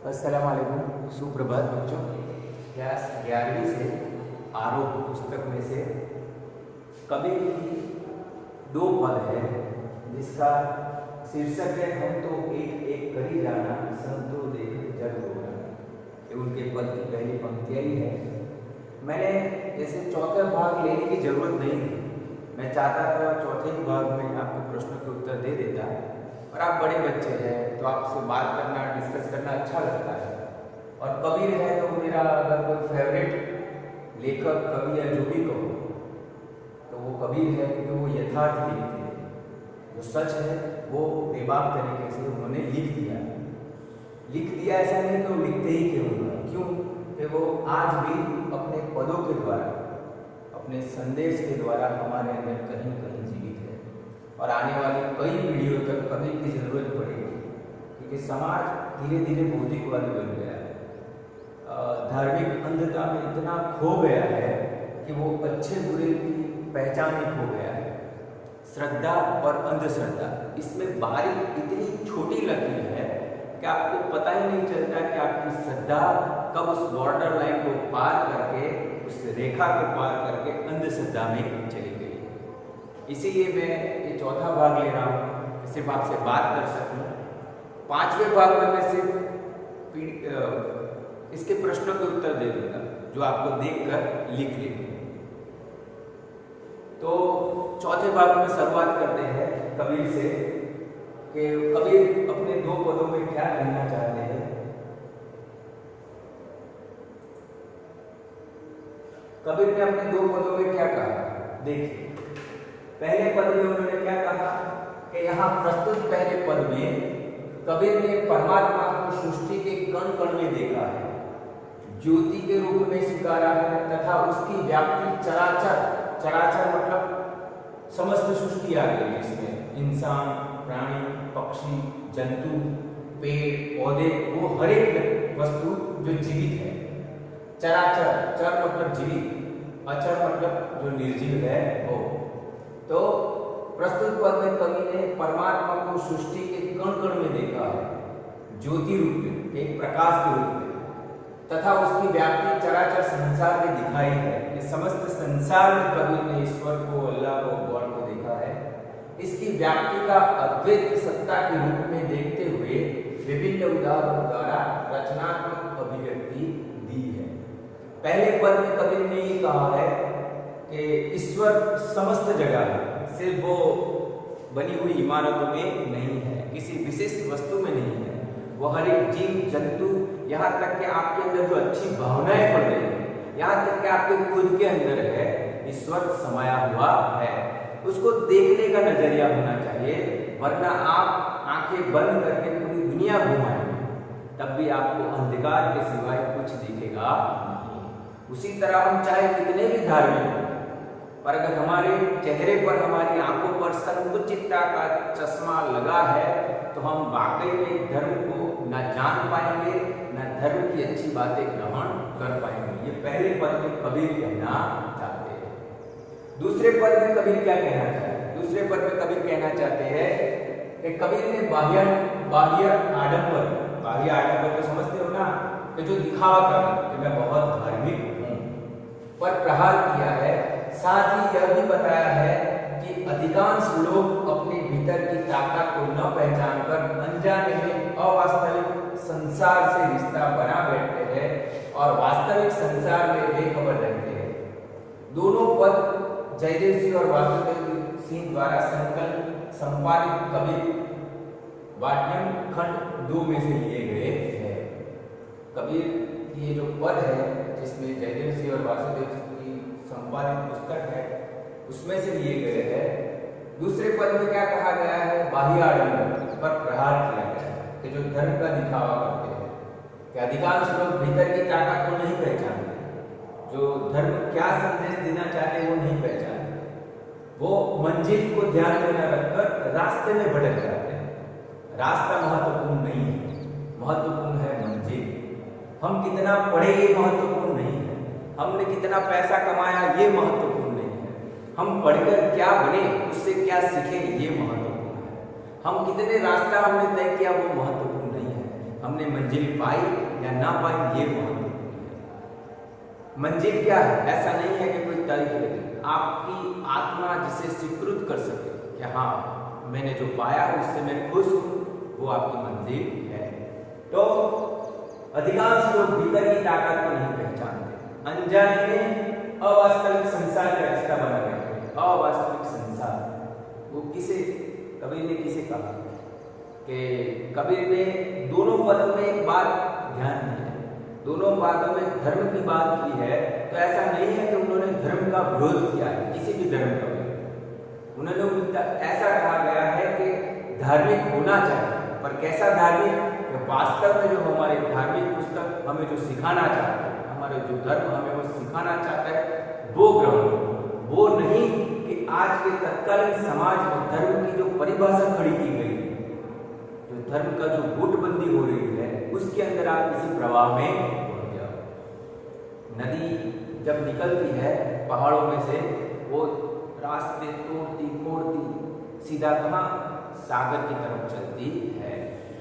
अस्सलाम वालेकुम। सुप्रभात बच्चों। क्लास 11वीं से आरोप पुस्तक में से कबीर की दो पद है जिसका शीर्षक है हम तो एक एक करी जाना संतो देख जग होना। ये उनके पद की पहली पंक्तियाँ ही है। मैंने जैसे चौथा भाग लेने की जरूरत नहीं थी। मैं चाहता था चौथे भाग में आपको प्रश्नों के उत्तर दे देता, और आप बड़े बच्चे हैं तो आपसे बात करना डिस्कस करना अच्छा लगता है। और कबीर है तो मेरा अगर कोई फेवरेट लेखक कवि या जो भी कहो तो वो कबीर है, क्योंकि वो यथार्थ लिखते हैं। जो सच है वो बेबाक तरीके से उन्होंने लिख दिया। ऐसा नहीं कि वो लिखते ही क्यों कि वो आज भी अपने पदों के द्वारा अपने संदेश के द्वारा हमारे अंदर कहीं न कहीं जीवित है, और आने वाली कई पीढ़ियों तक कबीर की जरूरत पड़ेगी, क्योंकि समाज धीरे धीरे भौतिकवादी बन गया है। धार्मिक अंधता में इतना खो गया है कि वो अच्छे बुरे की पहचान ही खो गया है। श्रद्धा और अंधश्रद्धा इसमें बारीक इतनी छोटी लकीर है कि आपको पता ही नहीं चलता कि आपकी श्रद्धा कब उस बॉर्डर लाइन को पार करके, उस रेखा को पार करके अंधश्रद्धा में चली गई। इसीलिए मैं ये चौथा भाग ले रहा हूँ, सिर्फ आपसे बात कर सकूँ। पांचवें भाग में मैं सिर्फ इसके प्रश्नों के उत्तर दे दूंगा जो आपको देखकर लिख लेंगे। तो चौथे भाग में शुरुआत करते हैं कबीर से कि कबीर अपने दो पदों में क्या कहना चाहते हैं। कबीर ने अपने दो पदों में क्या कहा, देखिए। पहले पद में उन्होंने क्या कहा कि यहाँ प्रस्तुत पहले पद में कबीर ने परमात्मा को सृष्टि के कण कण में देखा है, ज्योति के रूप में स्वीकारा है, तथा उसकी व्याप्ति चराचर मतलब समस्त सृष्टि आ गई, जिसमें इंसान, प्राणी, पक्षी, जंतु, पेड़ पौधे, वो हर एक वस्तु जो जीवित है। चर मतलब जीवित, अचर मतलब जो निर्जीव है वो। तो प्रस्तुत पद में कवि ने परमात्मा को सृष्टि के कण कण में देखा है, ज्योति रूप में, एक प्रकाश के रूप में, तथा उसकी व्याप्ति चराचर संसार में दिखाई है कि समस्त संसार में कबीर ने ईश्वर को, अल्लाह को, गॉड को देखा है। इसकी व्याप्ति का अद्वैत सत्ता के रूप में देखते हुए विभिन्न उदाहरणों द्वारा रचनात्मक अभिव्यक्ति दी है। पहले पद में कबीर ने ये कहा है कि ईश्वर समस्त जगह है, सिर्फ वो बनी हुई इमारतों में नहीं है, किसी विशेष वस्तु में नहीं है। वो हर एक जीव जंतु, यहाँ तक कि आपके अंदर जो अच्छी भावनाएं पड़ रही है, यहाँ तक कि आपके खुद के अंदर है, ईश्वर समाया हुआ है। उसको देखने का नजरिया होना चाहिए, वरना आप आंखें बंद करके पूरी दुनिया घुमाएंगे तब भी आपको अंधकार के सिवाय कुछ दिखेगा नहीं। उसी तरह हम चाहे कितने भी धार्मिक हो, पर अगर हमारे चेहरे पर, हमारी आंखों पर संकुचितता का चश्मा लगा है तो हम वाकई में धर्म को न जान पाएंगे, न धर्म की अच्छी बातें ग्रहण कर पाएंगे। ये पहले पद में कबीर कहना चाहते हैं। दूसरे पद में कबीर क्या कहना चाहते हैं? दूसरे पद में कबीर कहना चाहते हैं कि कबीर ने बाह्य आडंबर तो समझते हो ना, कि जो दिखावा कर कि मैं बहुत धार्मिक हूँ, पर प्रहार किया है। साथ ही यह भी बताया है कि अधिकांश लोग अपने भीतर की ताकत को न पहचान कर अनजाने में अवास्तविक संसार से रिश्ता बना बैठते हैं और वास्तविक संसार में बेखबर रहते हैं। दोनों पद जयदेव सिंह और वासुदेव सिंह द्वारा संपादित कबीर वाट्यम खंड 2 में से लिए गए हैं। कबीर की ये जो पद है जिसमें जयदेव सिंह और वासुदेव की संपादित पुस्तक है उसमें से लिए गए हैं। दूसरे पद में क्या कहा गया है? बाह्य आडंबर पर प्रहार किया गया है कि जो धर्म का दिखावा करते हैं, कि अधिकांश लोग भीतर की ताकत को नहीं पहचानते, जो धर्म क्या संदेश देना चाहते वो नहीं पहचानते, वो मंजिल को ध्यान में न रखकर रास्ते में भटक जाते हैं। रास्ता महत्वपूर्ण नहीं है, महत्वपूर्ण है मंजिल। हम कितना पढ़े ये महत्वपूर्ण नहीं है, हमने कितना पैसा कमाया ये महत्वपूर्ण नहीं है, हम पढ़कर क्या बने, उससे क्या सीखे ये महत्वपूर्ण है, हम कितने रास्ता हमने तय किया वो महत्वपूर्ण नहीं है, हमने मंजिल पाई या ना पाई ये महत्वपूर्ण है। मंजिल क्या है? ऐसा नहीं है कि कोई तय कर दे, आपकी आत्मा जिसे स्वीकृत कर सके कि हाँ मैंने जो पाया उससे मैं खुश हूँ, वो आपकी मंजिल है। तो अधिकांश लोग भीतर की ताकत को नहीं पहचानते, अनजाने में अवास्तविक संसार का रिश्ता बना रहते हैं। अवास्तविक संसार वो किसे, कबीर ने किसे कहा कि कबीर ने दोनों पदों में एक बात ध्यान दी है, दोनों बातों में धर्म की बात की है। तो ऐसा नहीं है कि उन्होंने धर्म का विरोध किया है, किसी भी धर्म का विरोध। उन्होंने ऐसा कहा गया है कि धार्मिक होना चाहिए, पर कैसा धार्मिक? वास्तव में जो हमारे धार्मिक पुस्तक हमें जो सिखाना चाहता है, हमारे जो धर्म हमें वो सिखाना चाहता है, वो ग्रहण, वो नहीं कि आज के तत्कालीन समाज और धर्म की जो परिभाषा खड़ी की गई है, जो धर्म का जो गुटबंदी हो रही है, उसके अंदर आप किसी प्रवाह में पड़ जाओ। नदी जब निकलती है पहाड़ों में से, वो रास्ते तोड़ती फोड़ती सीधा कहाँ? सागर की तरफ चलती है।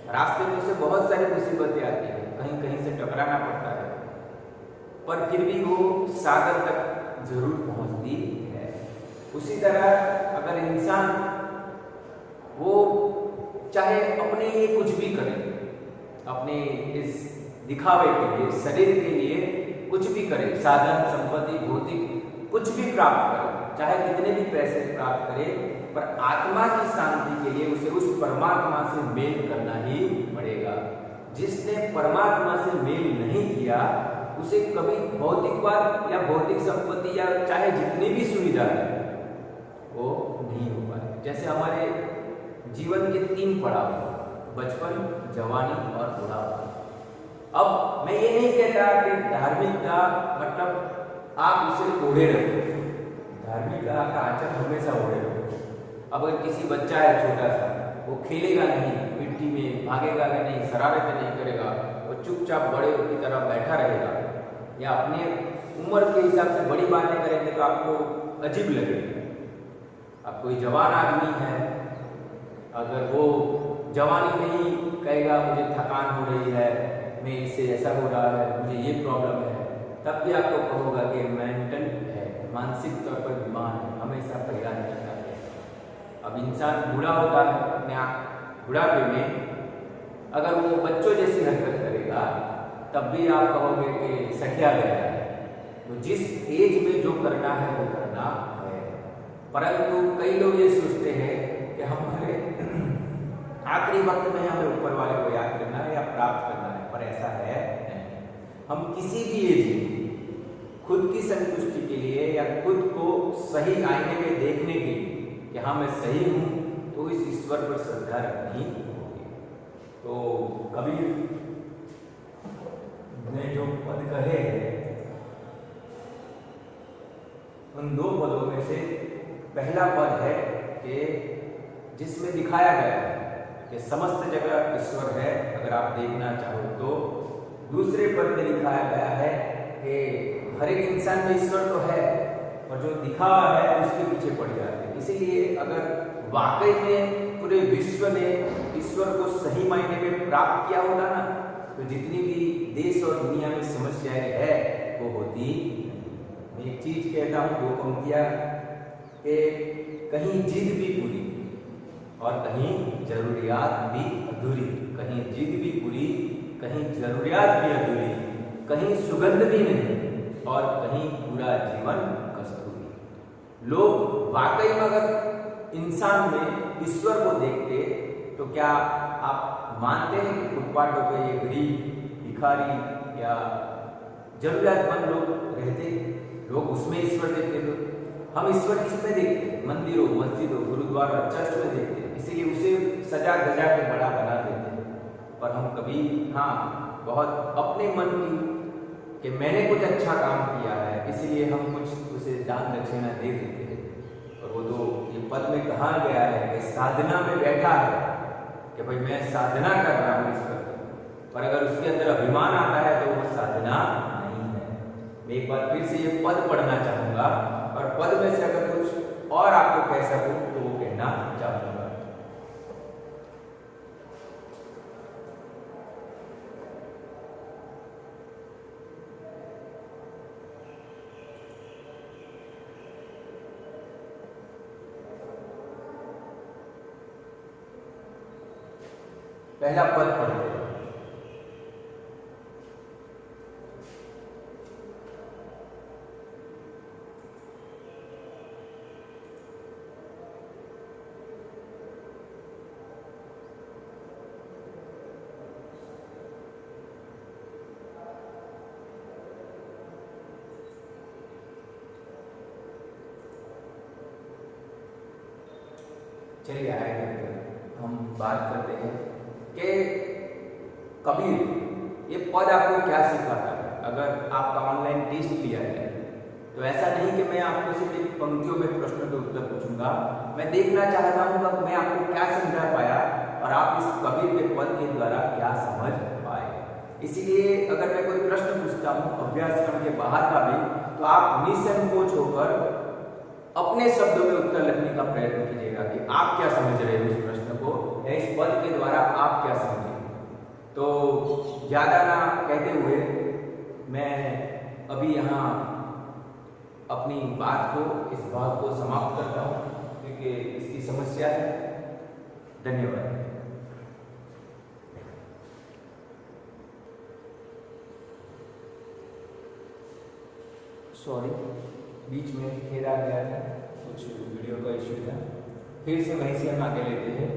रास्ते में से बहुत सारी मुसीबतें आती है, कहीं कहीं से टकराना पड़ता है, पर फिर भी वो सागर तक जरूर पहुंचती है। उसी तरह अगर इंसान वो चाहे अपने लिए कुछ भी करे, अपने इस दिखावे के लिए, शरीर के लिए कुछ भी करे, साधन संपत्ति भौतिक कुछ भी प्राप्त करे, चाहे कितने भी पैसे प्राप्त करे, पर आत्मा की शांति के लिए उसे उस परमात्मा से मेल करना ही पड़ेगा। जिसने परमात्मा से मेल नहीं किया, उसे कभी भौतिकवाद या भौतिक संपत्ति या चाहे जितनी भी सुविधा है वो नहीं हो पाए। जैसे हमारे जीवन के 3 पड़ाव, बचपन, जवानी और बुढ़ापा। अब मैं ये नहीं कहता कि धार्मिकता मतलब आप उसे ओढ़े रखो, धार्मिकता का आचरण हमेशा ओढ़े रखो। अब अगर किसी बच्चा है छोटा सा, वो खेलेगा नहीं मिट्टी में, भागेगा नहीं, शरारतें नहीं करेगा, वो चुपचाप बड़े की तरह बैठा रहेगा, या अपने उम्र के हिसाब से बड़ी बातें करेंगे तो आपको अजीब लगेगा। अब कोई जवान आदमी है, अगर वो जवानी में ही कहेगा मुझे थकान हो रही है, मैं इससे ऐसा हो रहा है, मुझे ये प्रॉब्लम है, तब भी आपको कहोगा कि मेंटल है, मानसिक तौर पर बीमार है, हमेशा परेशान करता है। अब इंसान बूढ़ा होता है, अपने बुढ़ापे में अगर वो बच्चों जैसी हरकत करेगा, तब भी आप कहोगे कि सखिया गया है। तो जिस एज में जो करना है वो करना है। परंतु कई लोग ये सोचते हैं कि हमारे आखिरी वक्त में हमें ऊपर वाले को याद करना है या प्राप्त करना है, पर ऐसा है नहीं। हम किसी भी एज में खुद की संतुष्टि के लिए या खुद को सही आईने में देखने के लिए कि हाँ मैं सही हूं, तो इस ईश्वर पर श्रद्धा रखनी होगी। तो कबीर ने जो पद कहे हैं, उन 2 पदों में से पहला पद है कि जिसमें दिखाया गया है कि समस्त जगह ईश्वर है, अगर आप देखना चाहो तो। दूसरे पद में दिखाया गया है कि हर एक इंसान में ईश्वर तो है, और जो दिखावा है उसके पीछे पड़ जाते हैं। इसीलिए अगर वाकई में पूरे विश्व ने ईश्वर को सही मायने में प्राप्त किया होता ना, तो जितनी भी देश और दुनिया में समस्याएं है वो होती। मैं एक चीज कहता हूँ, 2 पंक्तियां, कि कहीं जिद भी पूरी और कहीं जरूरियात भी अधूरी, कहीं जिद भी पूरी, कहीं जरूरियात भी अधूरी, कहीं सुगंध भी नहीं और कहीं पूरा जीवन कस्तूरी। लोग वाकई में अगर इंसान में ईश्वर को देखते तो क्या आप मानते हैं कि फुटपाथों पे ये गरीब, भिखारी या जरूरतमंद लोग रहते, लोग उसमें ईश्वर देखते? तो हम ईश्वर किसमें देखते? मंदिरों, मस्जिदों, गुरुद्वारा, चर्च में देखते, इसीलिए उसे सजा गजा के बड़ा बना देते हैं। पर हम कभी बहुत अपने मन की कि मैंने कुछ अच्छा काम किया है इसलिए हम कुछ उसे दान दक्षिणा दे देते हैं। और वो तो ये पद में कहा गया है कि साधना में बैठा है कि भाई मैं साधना कर रहा हूँ ईश्वर की, पर अगर उसके अंदर अभिमान आता है तो वो साधना नहीं है। मैं एक बार फिर से ये पद पढ़ना चाहूंगा और पद में से अगर कुछ और आपको कह सकूं तो वो कहना चाहूंगा। पहला पद पढ़ते हैं। चलिए आगे हम बात करते हैं कि कबीर ये पद आपको क्या सिखाता है। अगर आपका ऑनलाइन टेस्ट लिया जाए तो ऐसा नहीं कि मैं आपको सिर्फ एक पंक्तियों में प्रश्न के उत्तर पूछूंगा, मैं देखना चाहता हूँ कि मैं आपको क्या समझा पाया और आप इस कबीर के पद के द्वारा क्या समझ पाए। इसीलिए अगर मैं कोई प्रश्न पूछता हूँ अभ्यासक्रम के बाहर का भी, तो आप निसंकोच होकर अपने शब्दों में उत्तर लिखने का प्रयत्न कीजिएगा कि आप क्या समझ रहे हो इस प्रश्न को या इस पद के द्वारा आप क्या समझे। तो ज्यादा ना कहते हुए मैं अभी यहाँ अपनी बात को, इस भाग को समाप्त करता हूँ क्योंकि इसकी समस्या है। धन्यवाद। सॉरी, बीच में खेद आ गया था, कुछ वीडियो का इश्यू था। फिर से वहीं से हम आगे लेते हैं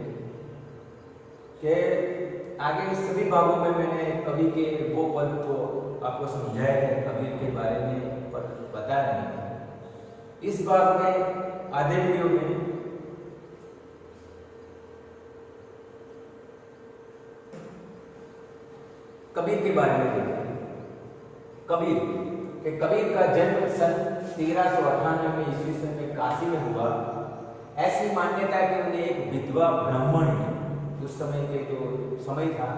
कि आगे सभी भागों में मैंने कवि के वो पद को आपको समझाया है, कबीर के बारे में बताया नहीं। इस भाग में आधे वीडियो में कबीर के बारे में देखेंगे। कबीर का जन्म सन 1398 में ईस्वी सन में काशी में हुआ। ऐसी मान्यता है कि उन्हें एक विधवा ब्राह्मण ने, उस समय के जो समय था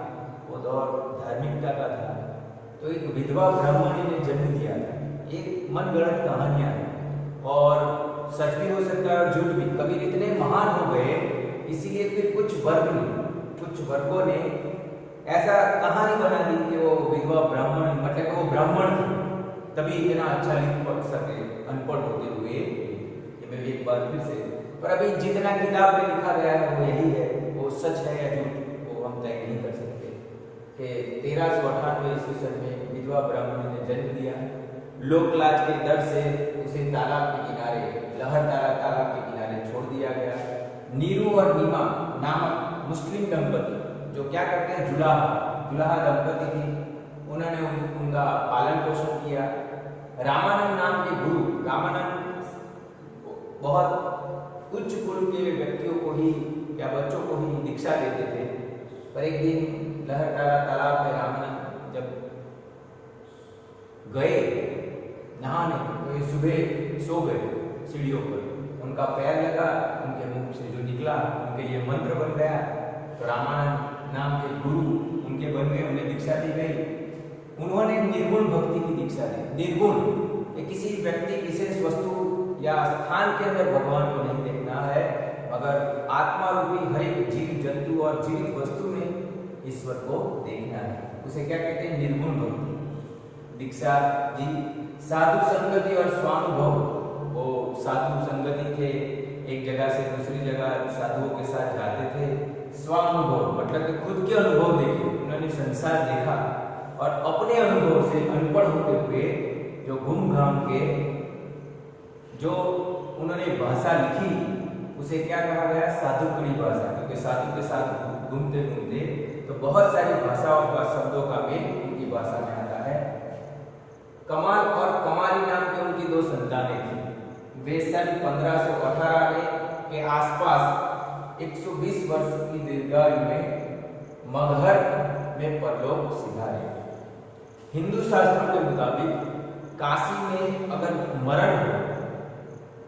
वो दौर धार्मिकता का था, तो एक विधवा ब्राह्मणी ने जन्म दिया था। एक मनगढ़ंत कहानियां हैं और सच भी हो सकता है और झूठ भी। कबीर इतने महान हो गए इसीलिए फिर कुछ वर्गों ने ऐसा कहानी बना दी कि वो विधवा ब्राह्मण, मतलब वो ब्राह्मण थे तभी इतना अच्छा लिख पढ़ सके अनपढ़ होते हुए। ये मैं एक बार फिर से, पर अभी जितना किताब में लिखा गया है वो यही है, वो सच है या झूठ वो हम तय नहीं कर सकते। कि 1398 ईस्वी सन में विधवा ब्राह्मणी ने जन्म लिया। लोकलाज के डर से उसे तालाब के किनारे, लहरदारा तालाब के किनारे छोड़ दिया गया। नीरू और नीमा नामक मुस्लिम दंपति जो क्या करते हैं, जुलाहा दंपति थी, उन्होंने उनका पालन पोषण किया। रामानंद नाम के गुरु, रामानंद बहुत उच्च कुल के व्यक्तियों को ही या बच्चों को ही दीक्षा देते थे। पर एक दिन लहरदारा तालाब में रामानंद जब गए नहाने तो ये सुबह सो गए सीढ़ियों पर, उनका पैर लगा, उनके मुंह से जो निकला उनके लिए मंत्र बन गया। तो रामानंद नाम के गुरु उनके बन गए, उन्हें दीक्षा दी गई। उन्होंने निर्गुण भक्ति की दीक्षा दी। निर्गुण किसी व्यक्ति, विशेष वस्तु या स्थान के अंदर भगवान को नहीं देखना है, मगर आत्मा रूपी हर एक जीव जंतु और जीवित वस्तु में ईश्वर को देखना है। उसे क्या कहते हैं, निर्गुण भक्ति दीक्षा दी। साधु संगति और स्वानुभव, वो साधु संगति थे, एक जगह से दूसरी जगह साधुओं के साथ जाते थे। स्वानुभव मतलब कि खुद के अनुभव देखे, उन्होंने संसार देखा और अपने अनुभव से अनपढ़ होते हुए जो घूम घाम के जो उन्होंने भाषा लिखी उसे क्या कहा गया, साधुकड़ी भाषा। क्योंकि साधु के साथ घूमते घूमते तो बहुत सारी भाषाओं का, शब्दों का मेल उनकी भाषा में आता है। कमाल और कमाली नाम की उनकी दो संतानें थी। वे सन 1518 के आसपास 120 वर्ष की दीर्घायु में मगहर में परलोक सिधारे। हिंदू शास्त्रों के मुताबिक काशी में अगर मरण हो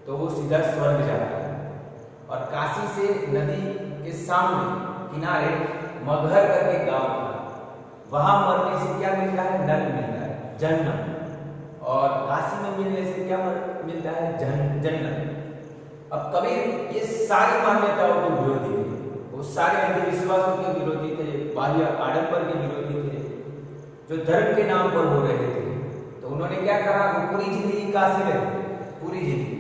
तो वो सीधा स्वर्ग जाता है, और काशी से नदी के सामने किनारे मगहर करके गांव था, वहां मरने से क्या मिलता है, नर्क मिलता है, जन्नत। और काशी में मिलने से क्या मिलता है, जन्नत। अब कबीर ये सारी मान्यताओं के विरोधी थे, वो सारे अंधविश्वासों के विरोधी थे, बाह्य आडंबर के विरोधी थे जो धर्म के नाम पर हो रहे थे। तो उन्होंने क्या कहा, वो पूरी जिंदगी काशी रहे, पूरी जिंदगी,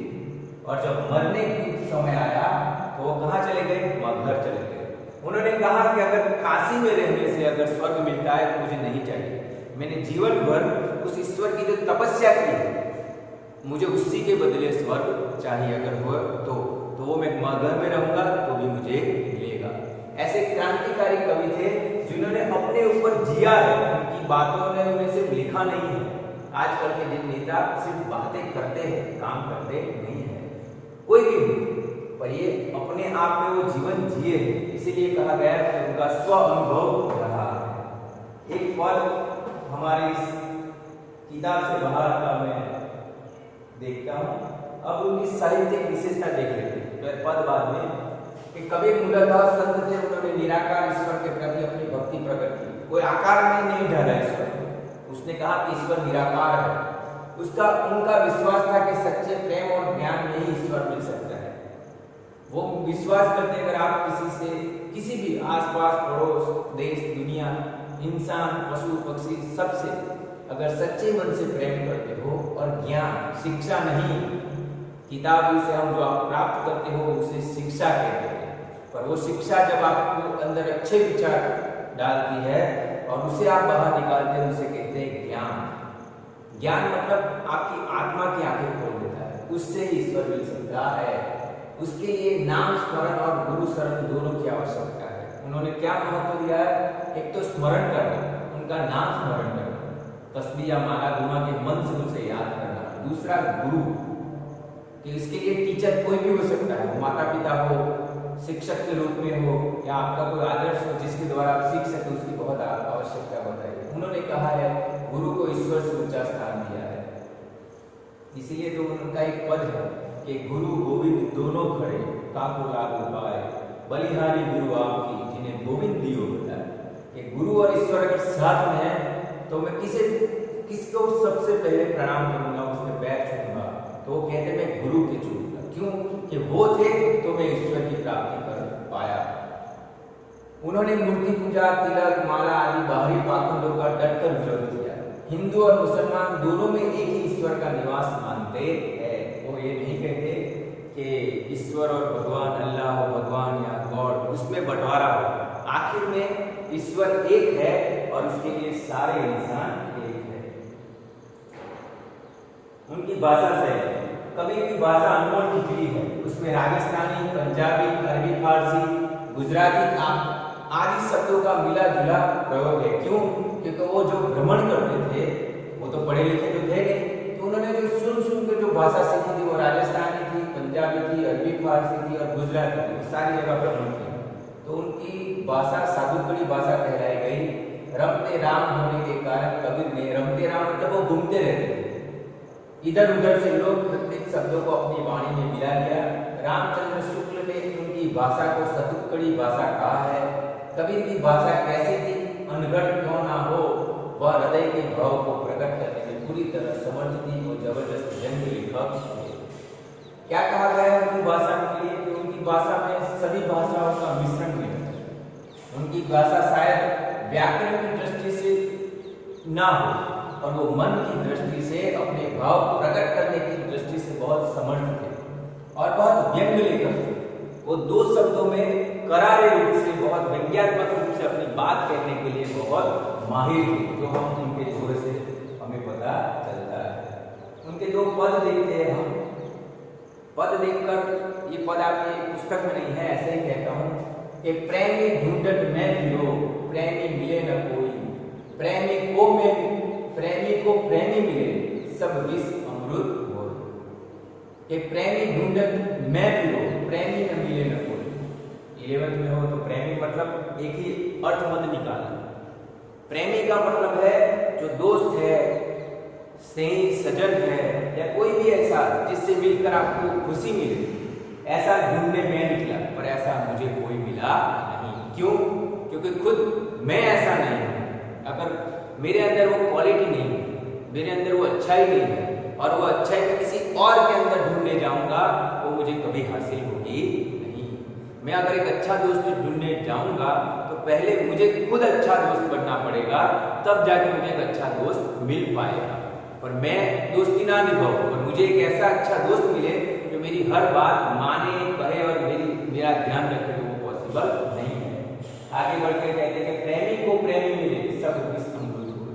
और जब मरने की समय आया तो वो कहाँ चले गए, मगहर चले गए। उन्होंने कहा कि अगर काशी में रहने से अगर स्वर्ग मिलता है तो मुझे नहीं चाहिए। मैंने जीवन भर उस ईश्वर की जो तपस्या की है, मुझे उसी के बदले स्वर्ग चाहिए। अगर हो तो वो मैं घर में रहूंगा तो भी मुझे मिलेगा। ऐसे क्रांतिकारी कवि थे जिन्होंने अपने ऊपर जिया है, उनकी बातों ने उन्हें सिर्फ लिखा नहीं है। आजकल के जिन नेता सिर्फ बातें करते हैं, काम करते नहीं है, कोई भी पर ये अपने आप में वो जीवन जिए हैं, इसीलिए कहा गया कि उनका स्व अनुभव रहा है। एक पद हमारे इस किताब से बाहर का मैं देखता हूँ। अब उनकी साहित्यिक विशेषता देख लेते हैं। पद बाद में कि कबीर मूलतः संत थे, उन्होंने निराकार ईश्वर के प्रति अपनी भक्ति प्रकट की। कोई आकार में नहीं ढाला ईश्वर, उसने कहा कि ईश्वर निराकार है। उनका विश्वास था कि सच्चे प्रेम और ज्ञान में ही ईश्वर मिल सकता है। वो विश्वास करते अगर आप किसी भी आसपास पड़ोस देश दुनिया इंसान पशु पक्षी सबसे अगर सच्चे मन से प्रेम करते हो और ज्ञान शिक्षा नहीं, किताबी से हम जो आप प्राप्त करते हो उसे शिक्षा कहते हैं, पर वो शिक्षा जब आपको अंदर अच्छे विचार डालती है और उसे आप बाहर निकालते हो उसे कहते हैं ज्ञान। ज्ञान मतलब आपकी आत्मा की आंखें खोल देता है, उससे ही ईश्वर मिल सकता है। उसके लिए नाम स्मरण और गुरु शरण दोनों की आवश्यकता है। उन्होंने क्या महत्व दिया है? एक तो स्मरण करना, उनका नाम स्मरण करना, तस्बीह या माला घुमा के मन से उसे याद करना। दूसरा गुरु, कि इसके लिए टीचर कोई भी हो सकता है, माता पिता हो, शिक्षक के रूप में हो, या आपका कोई आदर्श हो जिसके द्वारा आप सीख सके, उसकी बहुत आवश्यकता बताई। उन्होंने कहा है गुरु को ईश्वर से ऊंचा स्थान दिया है, इसीलिए तो उनका एक पद है कि गुरु गोविंद दोनों खड़े काको लागू पाए, बलिहारी गुरु आपकी जिन्हें गोविंद दियो बताए। कि गुरु और ईश्वर अगर साथ में है तो मैं किसको सबसे पहले प्रणाम करूंगा, उसके पैर छूंगा, तो वो कहते मैं गुरु के छूंगा। क्यों? कि वो थे तो मैं ईश्वर की प्राप्ति कर पाया। उन्होंने मूर्ति पूजा, तिलक, माला आदि बाहरी पाखंडों का डटकर विरोध किया। हिंदू और मुसलमान दोनों में एक ही ईश्वर का निवास मानते हैं। वो ये नहीं कहते कि ईश्वर और भगवान, अल्लाह हो भगवान या गॉड, उसमें बंटवारा हो। आखिर में ईश्वर एक है और उसके लिए सारे इंसान एक है। उनकी भाषा शैली, कबीर की भाषा अनमोल खिचड़ी है। उसमें राजस्थानी, पंजाबी, अरबी, फारसी, गुजराती आदि शब्दों का मिला जुला प्रयोग है। क्यों? क्योंकि वो जो भ्रमण करते थे वो तो पढ़े लिखे तो थे नहीं, तो उन्होंने जो सुन के जो भाषा सीखी थी वो राजस्थानी थी, पंजाबी थी, अरबी फारसी थी और गुजराती थी, सारी जगह भ्रमण की। तो उनकी भाषा साधुकड़ी भाषा कहलाई गई। रमते राम होने के कारण कबीर ने, रमते राम मतलब वो घूमते रहते थे, इधर उधर से लोग प्रत्येक शब्दों को अपनी वाणी में मिला लिया। रामचंद्र शुक्ल ने उनकी भाषा को सतुक्कड़ी भाषा कहा है। कबीर की भाषा कैसी थी? अनगढ़ क्यों ना हो, वह हृदय के भाव को प्रकट करने में पूरी तरह समर्थ थी। वो जबरदस्त जंग लेखक थे। क्या कहा गया है उनकी भाषा के लिए? कि उनकी भाषा में सभी भाषाओं का मिश्रण है। उनकी भाषा शायद व्याकरण की दृष्टि से ना हो और वो मन की दृष्टि से, अपने भाव प्रकट करने की दृष्टि से बहुत समर्थ थे और बहुत व्यंग्य लेखक थे। वो दो शब्दों में करारे रूप से, बहुत व्यंग्यात्मक रूप से अपनी बात कहने के लिए बहुत माहिर थे, जो हम उनके जोर से हमें पता चलता है। उनके दो पद देखते हैं हम। पद देखकर, ये पद आपकी पुस्तक में नहीं है, ऐसे ही कहता हूँ कि प्रेमी ढूंढत मैं फिरो, प्रेमी मिले न कोई, प्रेमी को प्रेमी मिले, सब विष अमृत हो। कि प्रेमी ढूंढत मैं फिरो, प्रेमी न मिले न कोई। 11th में हो तो प्रेमी मतलब एक ही अर्थ मत निकालना। प्रेमी का मतलब है जो दोस्त है, स्नेही सजन है, या कोई भी ऐसा जिससे मिलकर आपको खुशी मिले, ऐसा ढूंढने में निकला, पर ऐसा मुझे कोई मिला नहीं। क्यों? क्योंकि खुद मैं ऐसा नहीं हूं। अगर मेरे अंदर वो क्वालिटी नहीं है, मेरे अंदर वो अच्छाई नहीं है, और वो अच्छाई मैं किसी और के अंदर ढूंढने जाऊंगा, वो मुझे कभी हासिल होगी नहीं। मैं अगर एक अच्छा दोस्त ढूंढने जाऊंगा तो पहले मुझे खुद अच्छा दोस्त बनना पड़ेगा, तब जाके मुझे एक अच्छा दोस्त मिल पाएगा। पर मैं दोस्ती ना निभाऊं और मुझे एक ऐसा अच्छा दोस्त मिले जो मेरी हर बात माने, कहे और मेरा ध्यान रखे, तो वो पॉसिबल नहीं है। आगे बढ़ के कहते हैं कि प्रेमी को प्रेमी मिले सब विष अमृत हो।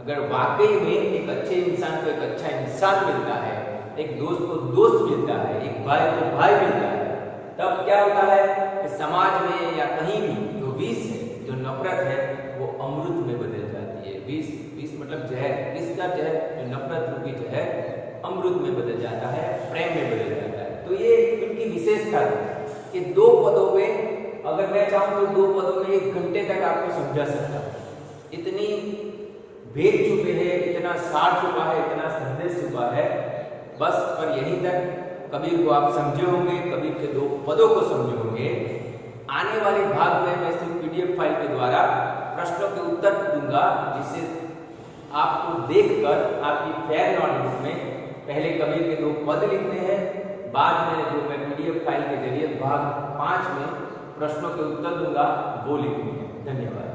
अगर वाकई में एक अच्छे इंसान को एक अच्छा इंसान मिलता है, एक दोस्त को दोस्त मिलता है, एक भाई को भाई मिलता है, तब क्या होता है कि समाज में या कहीं भी जो विष है, जो नफरत है, वो अमृत में बदल जाती है। विष मतलब जहर, विष का जहर, जो नफरत रूपी जहर अमृत में बदल जाता है, प्रेम में बदल जाता है। तो ये इनकी विशेषता है कि दो पदों में, अगर मैं चाहूं तो दो पदों में 1 घंटे तक आपको समझा सकता हूं। इतनी भेद छुपे है, इतना सार छुपा है, इतना संदेश छुपा है। बस पर यहीं तक कबीर को आप समझे होंगे, कबीर के 2 पदों को समझे होंगे। आने वाले भाग में मैं सिर्फ PDF फाइल के द्वारा प्रश्नों के उत्तर दूंगा, जिसे आपको देखकर आपकी फेयर नोटबुक में पहले कबीर के 2 पद लिखने हैं, बाद में जो मैं PDF फाइल के जरिए भाग 5 में प्रश्नों के उत्तर दूंगा वो लिखने हैं। धन्यवाद।